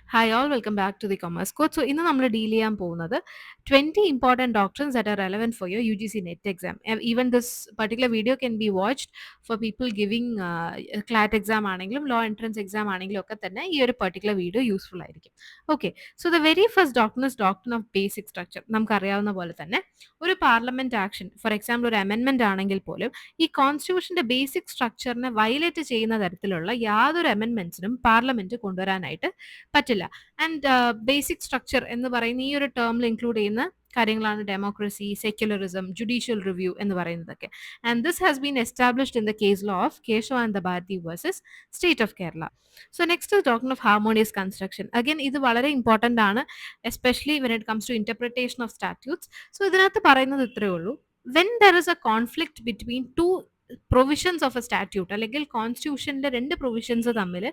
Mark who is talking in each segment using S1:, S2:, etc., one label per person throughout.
S1: Hi all, welcome back to the Commerce Code. So, ഇന്ന് നമ്മൾ deal ചെയ്യാൻ പോകുന്നത് 20 important doctrines that are relevant for your UGC NET exam. Even this particular video can be watched for people giving CLAT exam ആണെങ്കിലും law entrance exam ആണെങ്കിലും ഒക്കെ തന്നെ ഈ ഒരു particular video യൂസ്ഫുൾ ആയിരിക്കും. Okay, so the very first doctrine is doctrine of basic structure. നമുക്കറിയാവുന്ന പോലെ തന്നെ ഒരു പാർലമെന്റ് ആക്ഷൻ, ഫോർ എക്സാമ്പിൾ ഒരു അമെൻമെന്റ് ആണെങ്കിൽ പോലും ഈ കോൺസ്റ്റിറ്റ്യൂഷന്റെ ബേസിക് സ്ട്രക്ചറിനെ വയലേറ്റ് ചെയ്യുന്ന തരത്തിലുള്ള യാതൊരു അമെൻമെന്റ്സിനും പാർലമെന്റ് കൊണ്ടുവരാനായിട്ട് പറ്റില്ല. ആൻഡ് ബേസിക് സ്ട്രക്ചർ എന്ന് പറയുന്ന ഈ ഒരു ടേമിൽ ഇൻക്ലൂഡ് ചെയ്യുന്ന കാര്യങ്ങളാണ് ഡെമോക്രസി, സെക്യുലറിസം, ജുഡീഷ്യൽ റിവ്യൂ എന്ന് പറയുന്നതൊക്കെ. And this has been established in the case law of Kesavananda Bharati versus state of Kerala. So next doctrine of harmonious construction. Again ഇത് വളരെ ഇമ്പോർട്ടൻ്റ് ആണ്, especially when it comes to interpretation of statutes. So ഇതിനകത്ത് പറയുന്നത് ഇത്രയേ ഉള്ളൂ: when there is a conflict between two provisions of a statute, അല്ലെങ്കിൽ കോൺസ്റ്റിറ്റ്യൂഷന്റെ രണ്ട് പ്രൊവിഷൻസ് തമ്മിൽ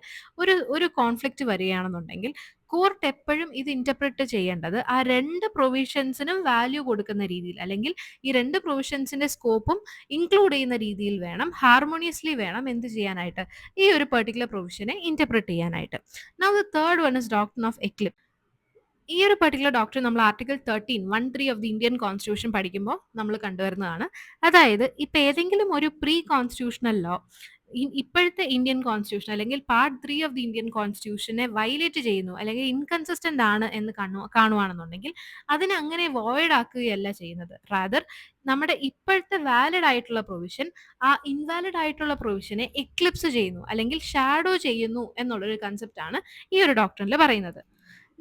S1: ഒരു കോൺഫ്ലിക്റ്റ് വരികയാണെന്നുണ്ടെങ്കിൽ കോർട്ട് എപ്പോഴും ഇത് ഇന്റർപ്രറ്റ് ചെയ്യേണ്ടത് ആ രണ്ട് പ്രൊവിഷൻസിനും വാല്യൂ കൊടുക്കുന്ന രീതിയിൽ, അല്ലെങ്കിൽ ഈ രണ്ട് പ്രൊവിഷൻസിന്റെ സ്കോപ്പും ഇൻക്ലൂഡ് ചെയ്യുന്ന രീതിയിൽ വേണം, ഹാർമോണിയസ്ലി വേണം എന്ത് ചെയ്യാനായിട്ട്, ഈ ഒരു പെർട്ടിക്കുലർ പ്രൊവിഷനെ ഇന്റർപ്രറ്റ് ചെയ്യാനായിട്ട്. Now the third one is doctrine of eclipse. ഈ ഒരു പെർട്ടിക്കുലർ ഡോക്ടർ നമ്മൾ article 13 of the Indian constitution പഠിക്കുമ്പോൾ നമ്മൾ കണ്ടുവരുന്നതാണ്. അതായത് ഇപ്പം ഏതെങ്കിലും ഒരു പ്രീ കോൺസ്റ്റിറ്റ്യൂഷണൽ ലോ ഇപ്പോഴത്തെ ഇന്ത്യൻ കോൺസ്റ്റിറ്റ്യൂഷൻ അല്ലെങ്കിൽ പാർട്ട് 3 ഓഫ് ദി ഇന്ത്യൻ കോൺസ്റ്റിറ്റ്യൂഷനെ വയലേറ്റ് ചെയ്യുന്നു, അല്ലെങ്കിൽ ഇൻകൺസിസ്റ്റന്റ് ആണ് എന്ന് കാണുവാണെന്നുണ്ടെങ്കിൽ അതിനെ അങ്ങനെ വോയിഡ് ആക്കുകയല്ല ചെയ്യുന്നത്. റാദർ നമ്മുടെ ഇപ്പോഴത്തെ വാലിഡ് ആയിട്ടുള്ള പ്രൊവിഷൻ ആ ഇൻവാലിഡ് ആയിട്ടുള്ള പ്രൊവിഷനെ എക്ലിപ്സ് ചെയ്യുന്നു, അല്ലെങ്കിൽ ഷാഡോ ചെയ്യുന്നു എന്നുള്ളൊരു കൺസെപ്റ്റ് ആണ് ഈ ഒരു ഡോക്ടറിൽ പറയുന്നത്.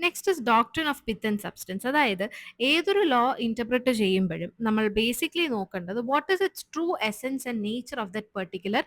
S1: Next is doctrine of pith and substance. അതായത് ഏതൊരു ലോ ഇന്റർപ്രറ്റ് ചെയ്യുമ്പോഴും നമ്മൾ ബേസിക്കലി നോക്കേണ്ടത് what is it's true essence and nature of that particular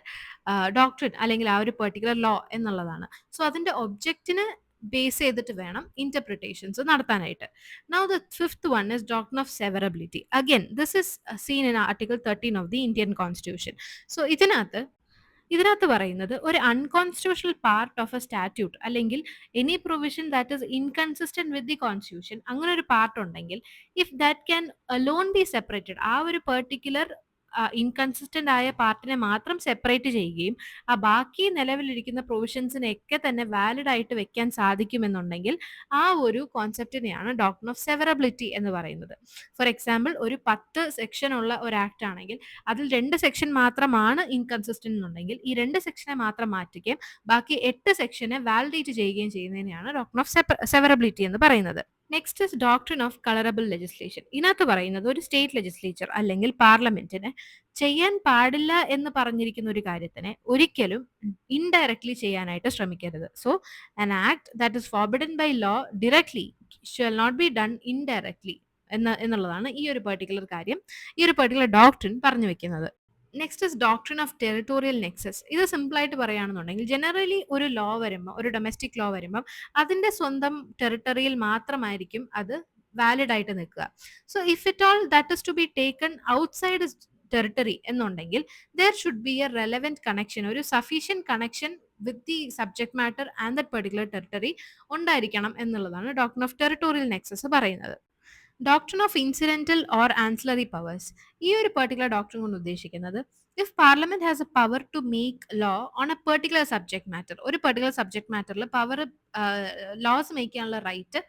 S1: doctrine, അല്ലെങ്കിൽ ആ ഒരു പെർട്ടിക്കുലർ ലോ എന്നുള്ളതാണ്. സോ അതിന്റെ ഒബ്ജക്റ്റിന് ബേസ് ചെയ്തിട്ട് വേണം ഇന്റർപ്രിട്ടേഷൻസ് നടത്താനായിട്ട്. Now the fifth one is doctrine of severability. Again this is seen in article 13 of the Indian constitution. So ഇതിനകത്ത് പറയുന്നത് ഒരു unconstitutional part of a statute, അല്ലെങ്കിൽ any provision that is inconsistent with the constitution, അങ്ങനെ ഒരു part ഉണ്ടെങ്കിൽ if that can alone be separated, ആ ഒരു particular inconsistent ആയ പാർട്ടിനെ മാത്രം സെപ്പറേറ്റ് ചെയ്യുകയും ആ ബാക്കി നിലവിലിരിക്കുന്ന പ്രൊവിഷൻസിനെയൊക്കെ തന്നെ വാലിഡ് ആയിട്ട് വെക്കാൻ സാധിക്കുമെന്നുണ്ടെങ്കിൽ ആ ഒരു കോൺസെപ്റ്റിനെയാണ് ഡോക്ട്രിൻ ഓഫ് സെവറബിലിറ്റി എന്ന് പറയുന്നത്. ഫോർ എക്സാമ്പിൾ ഒരു 10 സെക്ഷൻ ഉള്ള ഒരു ആക്ട് ആണെങ്കിൽ അതിൽ 2 സെക്ഷൻ മാത്രമാണ് ഇൻകൺസിസ്റ്റന്റ് എന്നുണ്ടെങ്കിൽ ഈ 2 സെക്ഷനെ മാത്രം മാറ്റുകയും ബാക്കി 8 സെക്ഷനെ വാലിഡേറ്റ് ചെയ്യുകയും ചെയ്യുന്നതിനെയാണ് ഡോക്ട്രിൻ ഓഫ് സെവറബിലിറ്റി എന്ന് പറയുന്നത്. Next is doctrine of colourable legislation. ഇതിനകത്ത് പറയുന്നത് ഒരു സ്റ്റേറ്റ് ലെജിസ്ലേച്ചർ അല്ലെങ്കിൽ പാർലമെന്റിന് ചെയ്യാൻ പാടില്ല എന്ന് പറഞ്ഞിരിക്കുന്ന ഒരു കാര്യത്തിനെ ഒരിക്കലും ഇൻഡയറക്ട്ലി ചെയ്യാനായിട്ട് ശ്രമിക്കരുത്. So an act that is forbidden by law directly shall not be done indirectly എന്നുള്ളതാണ് ഈ ഒരു പെർട്ടിക്കുലർ കാര്യം, ഈ ഒരു പെർട്ടിക്കുലർ ഡോക്ട്രിൻ പറഞ്ഞു വെക്കുന്നത്. Next is doctrine of territorial Nexus. ഇത് സിമ്പിളായിട്ട് പറയുകയാണെന്നുണ്ടെങ്കിൽ ജനറലി ഒരു ലോ വരുമ്പോൾ, ഒരു ഡൊമസ്റ്റിക് ലോ വരുമ്പം അതിൻ്റെ സ്വന്തം ടെറിട്ടറിയിൽ മാത്രമായിരിക്കും അത് വാലിഡ് ആയിട്ട് നിൽക്കുക. So if it all that is to be taken outside territory എന്നുണ്ടെങ്കിൽ there should be a relevant connection, ഒരു sufficient connection with the subject matter and that particular territory ഉണ്ടായിരിക്കണം എന്നുള്ളതാണ് ഡോക്ട്രിൻ ഓഫ് ടെറിട്ടോറിയൽ നെക്സസ് പറയുന്നത്. Doctrine of incidental or ancillary powers. ഈ ഒരു particular doctrine കൊണ്ട് ഉദ്ദേശിക്കുന്നത് if parliament has a power to make law on a particular subject matter, ഒരു particular subject മാറ്ററിൽ power loss make ചെയ്യാനുള്ള റൈറ്റ്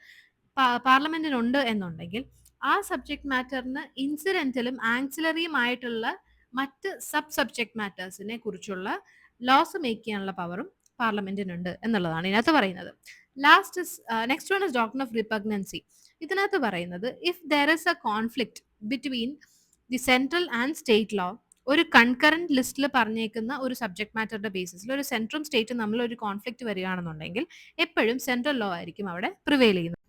S1: പാർലമെന്റിനുണ്ട് എന്നുണ്ടെങ്കിൽ ആ സബ്ജക്ട് മാറ്ററിന് ഇൻസിഡന്റലും ആൻസിലറിയും ആയിട്ടുള്ള മറ്റ് സബ്ജക്ട് മാറ്റേഴ്സിനെ കുറിച്ചുള്ള ലോസ് മേക്ക് ചെയ്യാനുള്ള പവറും പാർലമെന്റിനുണ്ട് എന്നുള്ളതാണ് ഇതിനകത്ത് പറയുന്നത്. Next one is doctrine of repugnancy. ഇതിനകത്ത് പറയുന്നത് if there is a conflict between the central and state law, ഒരു കൺകറന്റ് ലിസ്റ്റിൽ പറഞ്ഞേക്കുന്ന ഒരു സബ്ജക്ട് മാറ്ററുടെ ബേസിസിൽ ഒരു സെൻട്രലും സ്റ്റേറ്റും തമ്മിൽ ഒരു കോൺഫ്ലിക്റ്റ് വരികയാണെന്നുണ്ടെങ്കിൽ എപ്പോഴും സെൻട്രൽ ലോ ആയിരിക്കും അവിടെ പ്രിവെയിൽ ചെയ്യുന്നത്.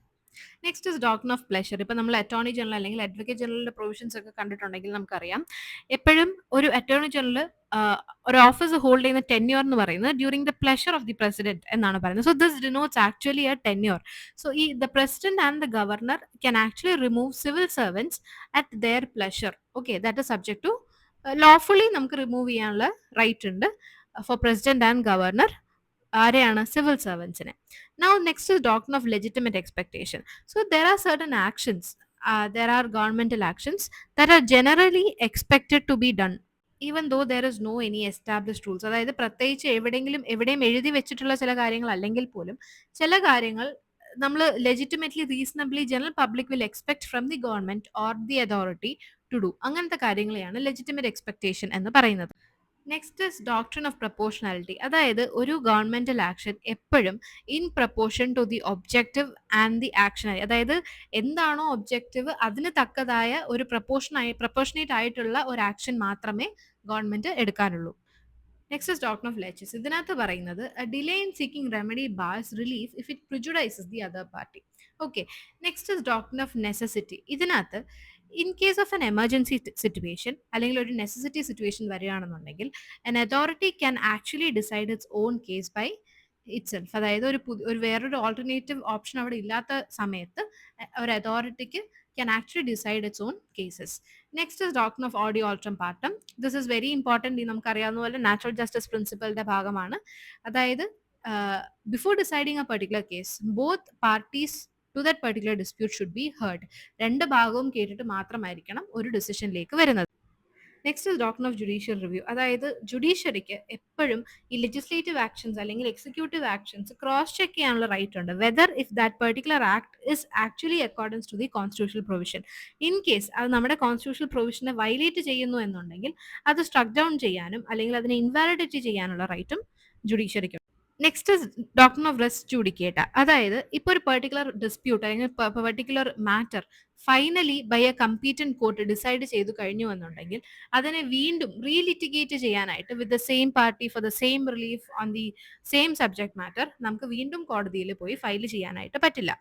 S1: Next is doctrine of pleasure. ഇപ്പം നമ്മൾ അറ്റോർണി ജനറൽ അല്ലെങ്കിൽ അഡ്വക്കേറ്റ് ജനറലിന്റെ പ്രൊവിഷൻസ് ഒക്കെ കണ്ടിട്ടുണ്ടെങ്കിൽ നമുക്കറിയാം എപ്പോഴും ഒരു അറ്റോർണി ജനറൽ ഒരു ഓഫീസ് ഹോൾഡ് ചെയ്യുന്ന ടെന്യൂർ എന്ന് പറയുന്നത് during the pleasure of the president എന്നാണ് പറയുന്നത്. So this denotes actually a tenure. So ഈ the president and the governor can actually remove civil servants at their pleasure. Okay, that is subject to lawfully നമുക്ക് remove ചെയ്യാനുള്ള right ഉണ്ട് four president and governor. ആരെയാണ്? Civil സർവൻസിനെ. Now next is doctrine of legitimate expectation. So there are certain actions, there are governmental actions that are generally expected to be done even though there is no any established rules. അതായത് പ്രത്യേകിച്ച് എവിടെയും എഴുതി വെച്ചിട്ടുള്ള ചില കാര്യങ്ങൾ അല്ലെങ്കിൽ പോലും ചില കാര്യങ്ങൾ നമ്മൾ legitimately reasonably general public will expect from the government or the authority to do. അങ്ങനത്തെ കാര്യങ്ങളെയാണ് ലെജിറ്റിമേറ്റ് എക്സ്പെക്ടേഷൻ എന്ന് പറയുന്നത്. Next is doctrine of proportionality. അതായത് ഒരു ഗവൺമെന്റൽ ആക്ഷൻ എപ്പോഴും in proportion to the objective and the action ആയി, അതായത് എന്താണോ ഒബ്ജക്റ്റീവ് അതിന് തക്കതായ ഒരു പ്രൊപ്പോർഷനേറ്റ് ആയിട്ടുള്ള ഒരു ആക്ഷൻ മാത്രമേ ഗവൺമെന്റ് എടുക്കാനുള്ളൂ. Next is doctrine of laches. ഇതിനകത്ത് പറയുന്നത് delay in seeking remedy bars relief if it prejudices the other party. Okay. Next is doctrine of necessity. ഇതിനകത്ത് in case of an emergency situation അല്ലെങ്കിൽ ഒരു necessity situation വരികയാണെന്നുണ്ടെങ്കിൽ an authority can actually decide its own case by itself. അതായത് ഒരു വേറൊരു alternative option അവിടെ ഇല്ലാത്ത സമയത്ത് ഒരു അതോറിറ്റിക്ക് can actually decide its own cases. Next is doctrine of audi alteram partem. This is very important. നമുക്കറിയാവുന്ന പോലെ നാച്ചുറൽ ജസ്റ്റിസ് പ്രിൻസിപ്പലിന്റെ ഭാഗമാണ്. അതായത് before deciding a particular case both parties to that particular dispute should be heard. രണ്ട് ഭാഗവും കേട്ടിട്ട് മാത്രമായിരിക്കണം ഒരു ഡിസിഷനിലേക്ക് വരുന്നത്. Next is doctrine of judicial review. അതായത് ജുഡീഷ്യറിക്ക് എപ്പോഴും ഈ ലെജിസ്ലേറ്റീവ് ആക്ഷൻസ് അല്ലെങ്കിൽ എക്സിക്യൂട്ടീവ് ആക്ഷൻസ് ക്രോസ് ചെക്ക് ചെയ്യാനുള്ള റൈറ്റ് ഉണ്ട്, whether if that particular act is actually accordance to the constitutional provision. In case അത് നമ്മുടെ കോൺസ്റ്റിറ്റ്യൂഷണൽ പ്രൊവിഷനെ വയലേറ്റ് ചെയ്യുന്നു എന്നുണ്ടെങ്കിൽ അത് സ്ട്രക്ക് ഡൗൺ ചെയ്യാനും അല്ലെങ്കിൽ അതിനെ ഇൻവാലിഡിറ്റി ചെയ്യാനുള്ള റൈറ്റും ജുഡീഷ്യറിക്ക്. Next doctrine of res judicata. അതായത് ഇപ്പോൾ ഒരു പെർട്ടിക്കുലർ ഡിസ്പ്യൂട്ട് അല്ലെങ്കിൽ particular matter finally by a competent court decide ചെയ്തു കഴിഞ്ഞു എന്നുണ്ടെങ്കിൽ അതിനെ വീണ്ടും റീലിറ്റിഗേറ്റ് ചെയ്യാനായിട്ട് with the same party for the same relief on the same subject matter നമുക്ക് വീണ്ടും കോടതിയിൽ പോയി ഫയൽ ചെയ്യാനായിട്ട് പറ്റില്ല.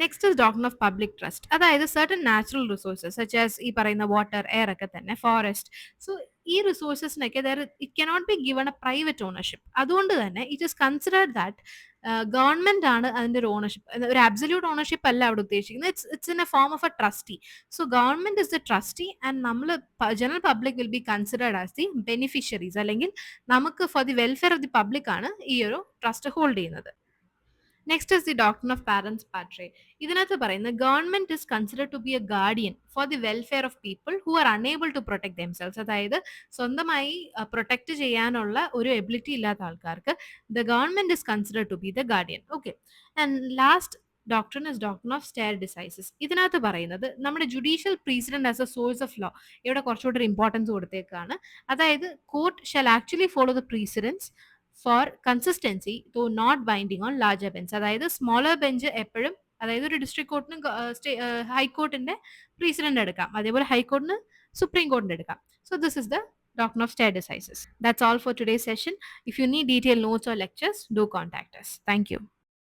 S1: Next is doctrine of public trust. അതായത് certain natural resources such as ഈ പറയുന്ന വാട്ടർ, എയർ ഒക്കെ തന്നെ, ഫോറസ്റ്റ്. സോ ഈ റിസോഴ്സസിനൊക്കെ it cannot be given a private ownership. അതുകൊണ്ട് തന്നെ it is considered that government ആണ് അതിന്റെ ഒരു ഓണർഷിപ്പ്. ഒരു അബ്സല്യൂട്ട് ഓണർഷിപ്പ് അല്ല അവിടെ ഉദ്ദേശിക്കുന്നത്. It's in a form of a trustee. So government is the trustee and നമ്മൾ general public will be considered as the beneficiaries, അല്ലെങ്കിൽ നമുക്ക് for the welfare of the public ആണ് ഈ ഒരു ട്രസ്റ്റ് ഹോൾഡ് ചെയ്യുന്നത്. Next is the doctrine of parens patriae. ഇതിനകത്ത് പറയുന്നത് government is consider to be a guardian for the welfare of people who are unable to protect themselves. അതായത് സ്വന്തമായി protect ചെയ്യാനുള്ള ഒരു എബിലിറ്റി ഇല്ലാത്ത ആൾക്കാർക്ക് the government is consider to be the guardian. Okay. And last doctrine is doctrine of stare decisis. ഇതിനകത്ത് പറയുന്നത് നമ്മുടെ judicial precedent as a source of law ഇവിടെ കുറച്ചുകൂടി ഒരു ഇമ്പോർട്ടൻസ് കൊടുത്തേക്കാണ്. അതായത് court shall actually follow the precedents for consistency to not binding on larger bench. അതായത് smaller bench എപ്പോഴും, അതായത് ഒരു ഡിസ്ട്രിക്ട് കോർട്ടിനും ഹൈക്കോർട്ടിന്റെ പ്രീസിഡന്റ് എടുക്കാം, അതേപോലെ ഹൈക്കോർട്ടിന് സുപ്രീം കോർട്ടിന്റെ എടുക്കാം. So this is the doctrine of stare decisis. That's all for today's session. If you need detailed notes or lectures, do contact us. Thank you.